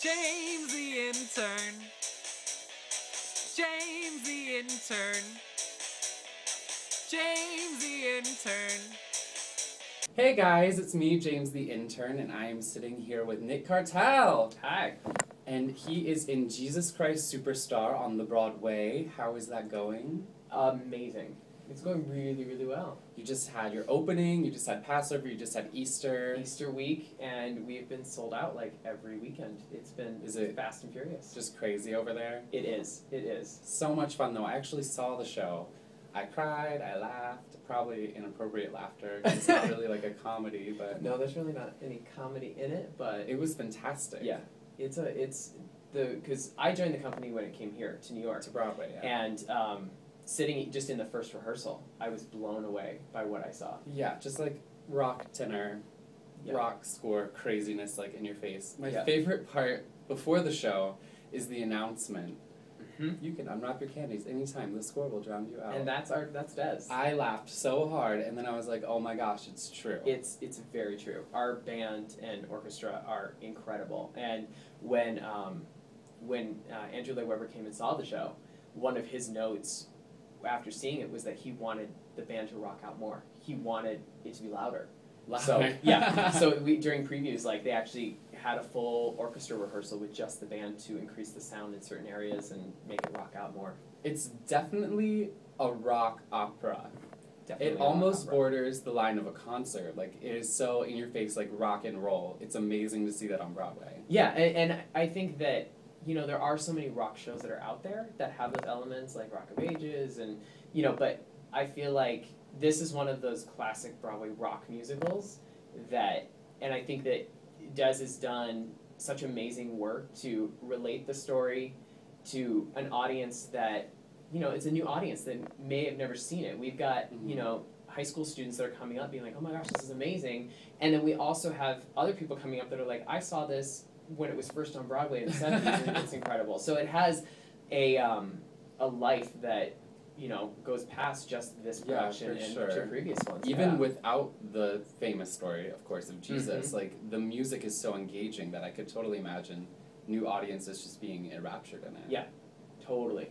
James the Intern. James the Intern. James the Intern. Hey guys, it's me, James the Intern, and I am sitting here with Nick Cartell. Hi. And he is in Jesus Christ Superstar on the Broadway. How is that going? Amazing. It's going really, really well. You just had your opening, you just had Passover, you just had Easter. Easter week, and we've been sold out like every weekend. It's been fast and furious. Just crazy over there? It is. It is. So much fun though. I actually saw the show. I cried, I laughed, probably inappropriate laughter. It's not really like a comedy, but... No, there's really not any comedy in it, but... It was fantastic. Yeah. Because I joined the company when it came here to New York. To Broadway, yeah. And sitting just in the first rehearsal, I was blown away by what I saw. Yeah, just like rock tenor, rock score craziness like in your face. My favorite part before the show is the announcement. Mm-hmm. You can unwrap your candies anytime. The score will drown you out. And that's Des. I laughed so hard, and then I was like, oh my gosh, it's true. It's very true. Our band and orchestra are incredible. And when Andrew Lloyd Webber came and saw the show, one of his notes after seeing it was that he wanted the band to rock out more. He wanted it to be louder. So yeah, so during previews, like they actually had a full orchestra rehearsal with just the band to increase the sound in certain areas and make it rock out more. It's definitely a rock opera. Definitely it almost borders the line of a concert. Like it is so in your face, like rock and roll. It's amazing to see that on Broadway. Yeah, and I think that there are so many rock shows that are out there that have those elements, like Rock of Ages, and but I feel like this is one of those classic Broadway rock musicals and I think that Des has done such amazing work to relate the story to an audience that, it's a new audience that may have never seen it. We've got, high school students that are coming up being like, oh my gosh, this is amazing. And then we also have other people coming up that are like, I saw this when it was first on Broadway in the 70s, and it's incredible. So it has a life that, goes past just this production and to previous ones. Even without the famous story, of course, of Jesus, like the music is so engaging that I could totally imagine new audiences just being enraptured in it. Yeah, totally.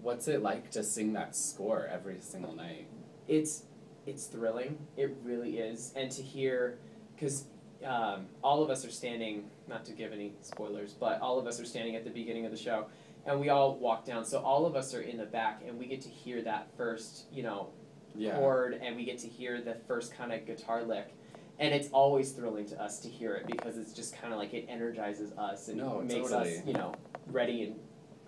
What's it like to sing that score every single night? It's thrilling. It really is. And to hear, because all of us are standing, not to give any spoilers, but all of us are standing at the beginning of the show. And we all walk down, so all of us are in the back, and we get to hear that first, chord, and we get to hear the first kind of guitar lick. And it's always thrilling to us to hear it, because it's just kind of like it energizes us and makes us, ready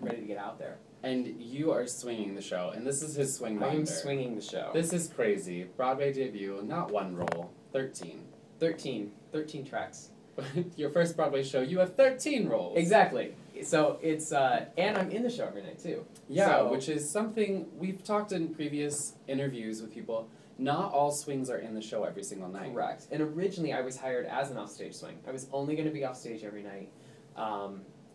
to get out there. And you are swinging the show, and this is his swing binder. I'm swinging the show. This is crazy. Broadway debut, not one role, 13. 13 tracks. Your first Broadway show, you have 13 roles. Exactly. So it's, and I'm in the show every night too. Yeah, which is something we've talked in previous interviews with people. Not all swings are in the show every single night. Correct. And originally I was hired as an offstage swing. I was only going to be offstage every night.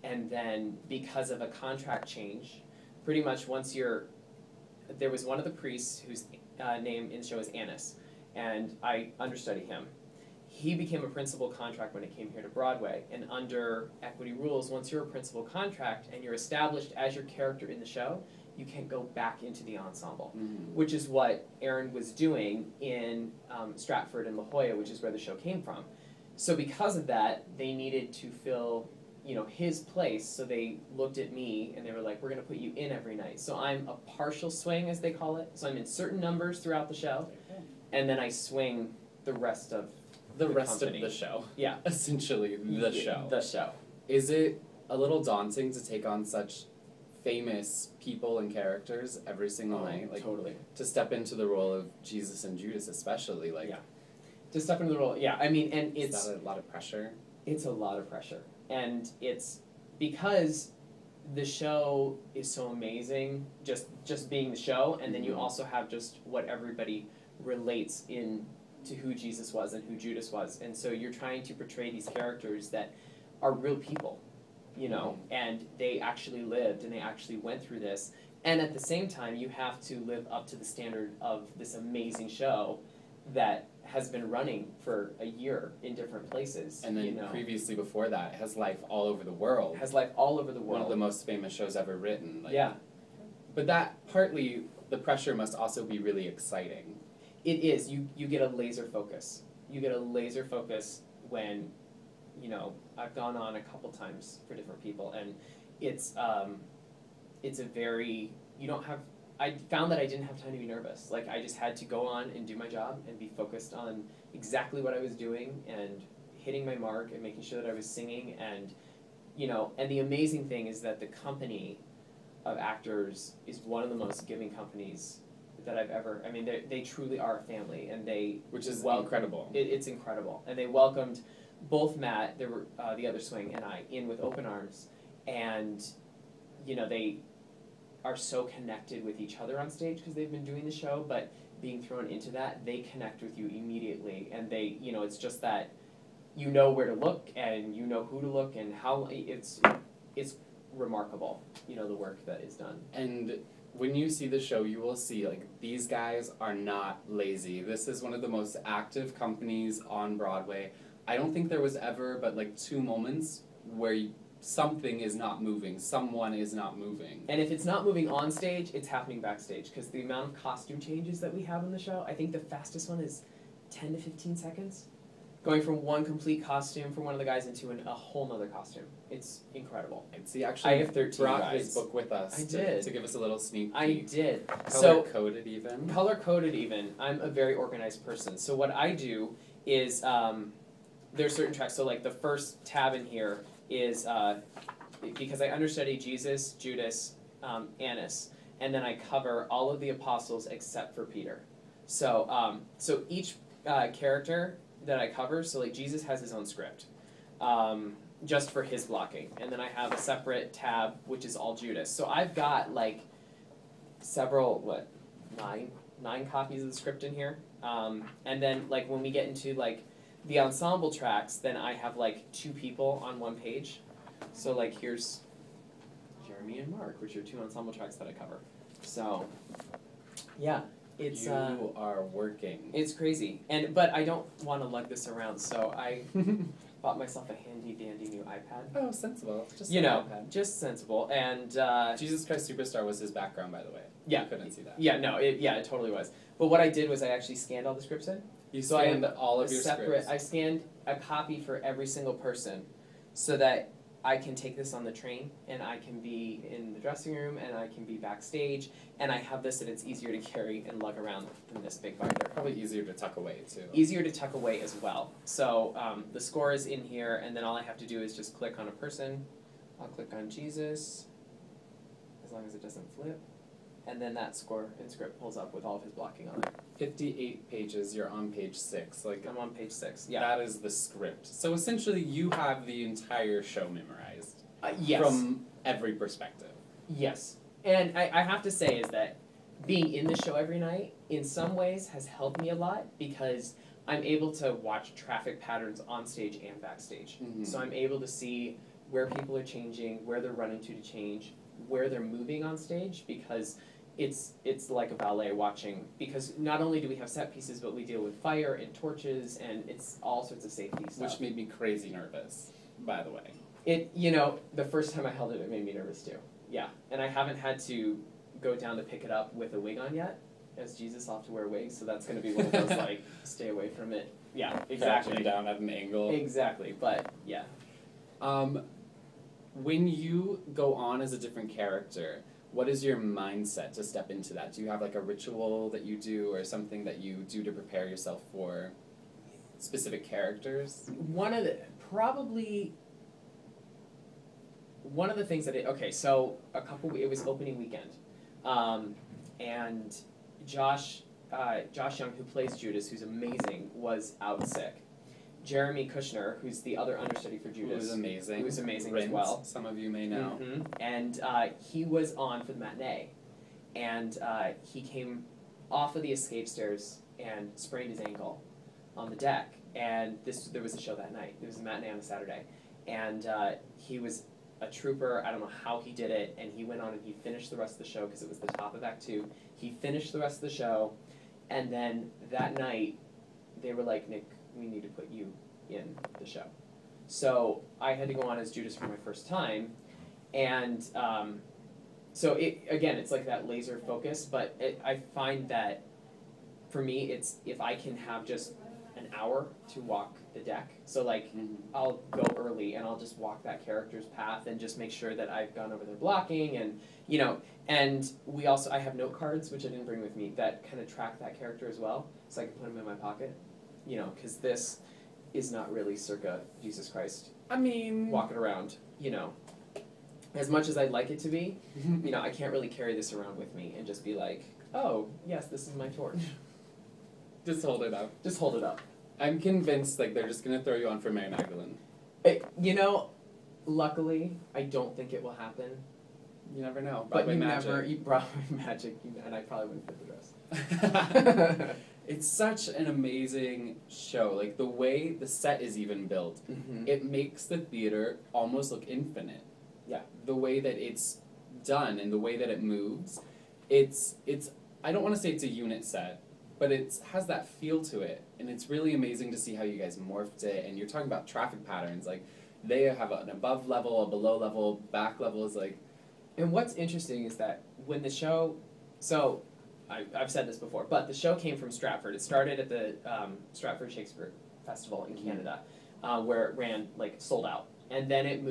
And then because of a contract change, pretty much there was one of the priests whose name in the show is Annis, and I understudy him. He became a principal contract when it came here to Broadway, and under equity rules, once you're a principal contract and you're established as your character in the show, you can't go back into the ensemble, which is what Aaron was doing in Stratford and La Jolla, which is where the show came from. So because of that, they needed to fill his place, so they looked at me and they were like, we're going to put you in every night. So I'm a partial swing, as they call it. So I'm in certain numbers throughout the show, and then I swing the rest of the show. Yeah. Essentially, the show. The show. Is it a little daunting to take on such famous people and characters every single night? Like, totally. To step into the role of Jesus and Judas especially, like... Yeah. To step into the role, yeah. I mean, and it's... Is that a lot of pressure? It's a lot of pressure. And it's because the show is so amazing, just being the show, and then you also have just what everybody relates in to who Jesus was and who Judas was. And so you're trying to portray these characters that are real people, and they actually lived and they actually went through this. And at the same time, you have to live up to the standard of this amazing show that has been running for a year in different places. And then previously before that, has life all over the world. Has life all over the world. One of the most famous shows ever written. Like, yeah. But that, partly, the pressure must also be really exciting. It is. You get a laser focus. You get a laser focus when, I've gone on a couple times for different people, and it's a very, I found that I didn't have time to be nervous. Like, I just had to go on and do my job and be focused on exactly what I was doing and hitting my mark and making sure that I was singing. And, and the amazing thing is that the company of actors is one of the most giving companies that I've ever, they truly are a family, and which is incredible. It's incredible. And they welcomed both Matt, the other swing, and I in with open arms. And, they are so connected with each other on stage because they've been doing the show, but being thrown into that, they connect with you immediately, and they, it's just that where to look and who to look and how it's remarkable, the work that is done. And when you see the show, you will see, like, these guys are not lazy. This is one of the most active companies on Broadway. I don't think there was ever but, like, 2 moments where something is not moving, someone is not moving. And if it's not moving on stage, it's happening backstage, because the amount of costume changes that we have in the show, I think the fastest one is 10 to 15 seconds. Going from one complete costume for one of the guys into a whole nother costume. It's incredible. And see, actually, I have 13 brought guys. his book with us to give us a little sneak peek. I did. Color-coded even. Color-coded even. I'm a very organized person. So what I do is, there's certain tracks. So like the first tab in here is, because I understudy Jesus, Judas, Annas, and then I cover all of the apostles except for Peter. So each character that I cover, so like Jesus has his own script, just for his blocking, and then I have a separate tab which is all Judas. So I've got like several, nine copies of the script in here, and then like when we get into like the ensemble tracks, then I have like 2 people on one page. So like here's Jeremy and Mark, which are 2 ensemble tracks that I cover. So yeah. It's you are working. It's crazy, but I don't want to lug this around, so I bought myself a handy dandy new iPad. Oh, sensible. Just iPad. Just sensible. And Jesus Christ Superstar was his background, by the way. Yeah, you couldn't see that. Yeah, no, it totally was. But what I did was I actually scanned all the scripts in. You scanned all of your scripts. scripts. I scanned a copy for every single person, so that I can take this on the train, and I can be in the dressing room, and I can be backstage, and I have this, and it's easier to carry and lug around than this big binder. Probably easier to tuck away, too. Easier to tuck away as well. So the score is in here, and then all I have to do is just click on a person. I'll click on Jesus, as long as it doesn't flip, and then that score and script pulls up with all of his blocking on it. 58 pages, you're on page 6. Like, I'm on page 6, yeah. That is the script. So essentially you have the entire show memorized. Yes. From every perspective. Yes. And I have to say is that being in the show every night, in some ways, has helped me a lot, because I'm able to watch traffic patterns on stage and backstage. Mm-hmm. So I'm able to see where people are changing, where they're running to change, where they're moving on stage, because it's like a ballet watching, because not only do we have set pieces, but we deal with fire and torches, and it's all sorts of safety stuff. Which made me crazy nervous, by the way. The first time I held it, it made me nervous too. Yeah, and I haven't had to go down to pick it up with a wig on yet, as Jesus will have to wear wigs, so that's going to be one of those, like, stay away from it. Yeah, exactly. Crouching down at an angle. Exactly, but, yeah. When you go on as a different character, what is your mindset to step into that? Do you have like a ritual that you do, or something that you do to prepare yourself for specific characters? One of the things that so it was opening weekend, and Josh Young, who plays Judas, who's amazing, was out sick. Jeremy Kushner, who's the other understudy for Judas. Who's amazing. Who's amazing Rent, as well. Some of you may know. Mm-hmm. And he was on for the matinee. And he came off of the escape stairs and sprained his ankle on the deck. And there was a show that night. There was a matinee on a Saturday. And he was a trooper. I don't know how he did it. And he went on and he finished the rest of the show, because it was the top of Act 2. He finished the rest of the show. And then that night, they were like, Nick, we need to put you in the show. So I had to go on as Judas for my first time, and so it's like that laser focus, but I find that for me, it's if I can have just an hour to walk the deck, so like I'll go early and I'll just walk that character's path and just make sure that I've gone over their blocking, and and I have note cards, which I didn't bring with me, that kind of track that character as well, so I can put them in my pocket, because this is not really circa Jesus Christ. I mean, walking around, as much as I'd like it to be, I can't really carry this around with me and just be like, oh, yes, this is my torch. Just hold it up. Just hold it up. I'm convinced like they're just gonna throw you on for Mary Magdalene. Luckily, I don't think it will happen. You never know. But Broadway you magic. Broadway magic, and I probably wouldn't fit the dress. It's such an amazing show. Like the way the set is even built, it makes the theater almost look infinite. Yeah. The way that it's done and the way that it moves, it's. I don't want to say it's a unit set, but it has that feel to it, and it's really amazing to see how you guys morphed it. And you're talking about traffic patterns, like they have an above level, a below level, back level is like. And what's interesting is that when the show, so I've said this before, but the show came from Stratford. It started at the Stratford Shakespeare Festival in Canada, where it ran sold out, and then it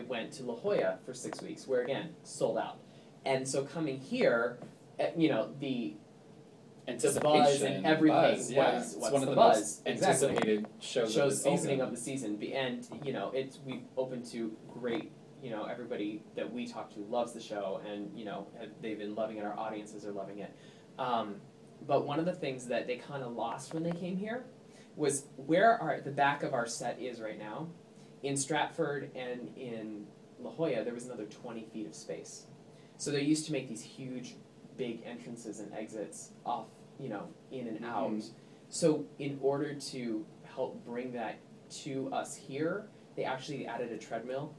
went to La Jolla for 6 weeks, where again sold out, and so coming here, the buzz and everything was it's one of the buzz. most anticipated shows of the season. Opening of the season, and we've opened to great. Everybody that we talk to loves the show, and they've been loving it. Our audiences are loving it. But one of the things that they kind of lost when they came here was where the back of our set is right now. In Stratford and in La Jolla, there was another 20 feet of space. So they used to make these huge, big entrances and exits off, in and out. So in order to help bring that to us here, they actually added a treadmill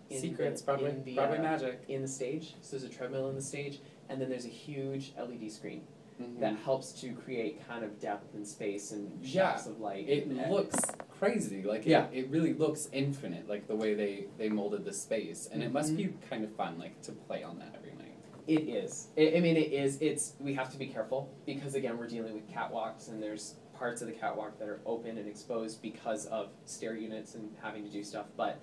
Broadway magic in the stage. So there's a treadmill in the stage, and then there's a huge LED screen that helps to create kind of depth and space and shafts of light. It looks crazy. It really looks infinite, like the way they molded the space, and it must be kind of fun, to play on that every night. It is. It is. We have to be careful because again we're dealing with catwalks, and there's parts of the catwalk that are open and exposed because of stair units and having to do stuff, but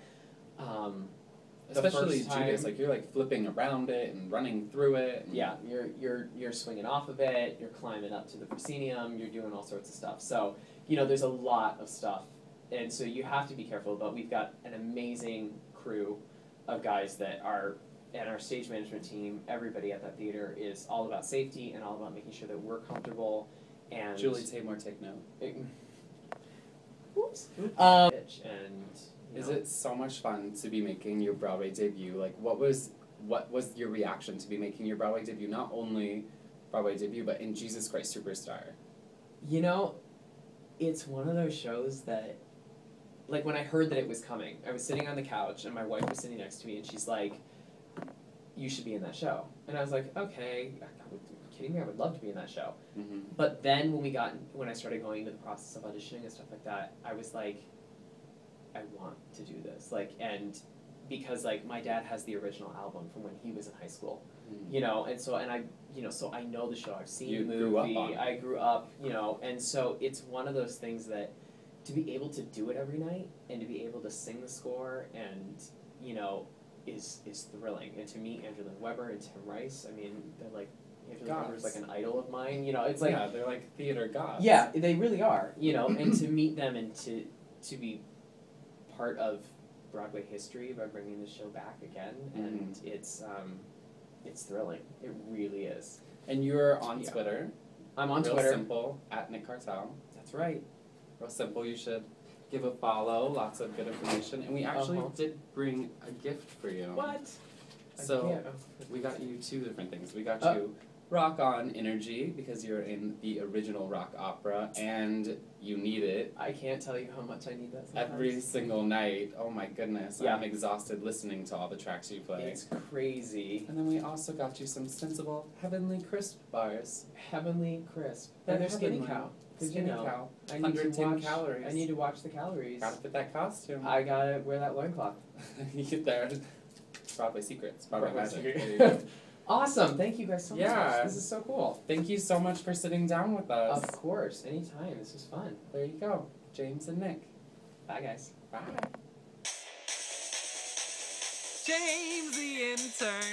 especially Judas, you're flipping around it and running through it. Yeah, you're swinging off of it, you're climbing up to the proscenium, you're doing all sorts of stuff. So there's a lot of stuff, and so you have to be careful. But we've got an amazing crew of guys that are. And our stage management team, everybody at that theater is all about safety and all about making sure that we're comfortable. And Julie Taymor, take note. Whoops. Is it so much fun to be making your Broadway debut? What was your reaction to be making your Broadway debut? Not only Broadway debut, but in Jesus Christ Superstar. It's one of those shows that, when I heard that it was coming, I was sitting on the couch and my wife was sitting next to me, and she's like, "You should be in that show." And I was like, "Okay, are you kidding me? I would love to be in that show." But then when I started going into the process of auditioning and stuff like that, I was like, I want to do this. And because my dad has the original album from when he was in high school, and so so I know the show. I've seen the movie. I grew up, and so it's one of those things that to be able to do it every night and to be able to sing the score and is thrilling. And to meet Andrew Lloyd Webber and Tim Rice, they're Andrew Lloyd Webber's an idol of mine. It's they're theater gods. Yeah, they really are. And to meet them and to be part of Broadway history by bringing the show back again, and it's thrilling. It really is. And you're on Twitter. I'm on Real Twitter. Simple at Nick Cartell. That's right. Real simple. You should give a follow. Lots of good information, and we actually did bring a gift for you. What? So we got you two different things. We got you Rock On Energy because you're in the original rock opera and you need it. I can't tell you how much I need that sometimes. Every single night. Oh my goodness. Yeah. I'm exhausted listening to all the tracks you play. It's crazy. And then we also got you some sensible Heavenly Crisp bars. Heavenly Crisp. They're And they're Skinny heavenly. Cow. 'Cause, Skinny you know, cow. I need 110 calories. I need to watch the calories. Gotta fit that costume. I gotta wear that loincloth. You get there. Broadway Secrets. Broadway Broadway Magic. Secret. There you go. Awesome. Thank you guys so Yeah. much. This is so cool. Thank you so much for sitting down with us. Of course. Anytime. This was fun. There you go. James and Nick. Bye, guys. Bye. James the intern.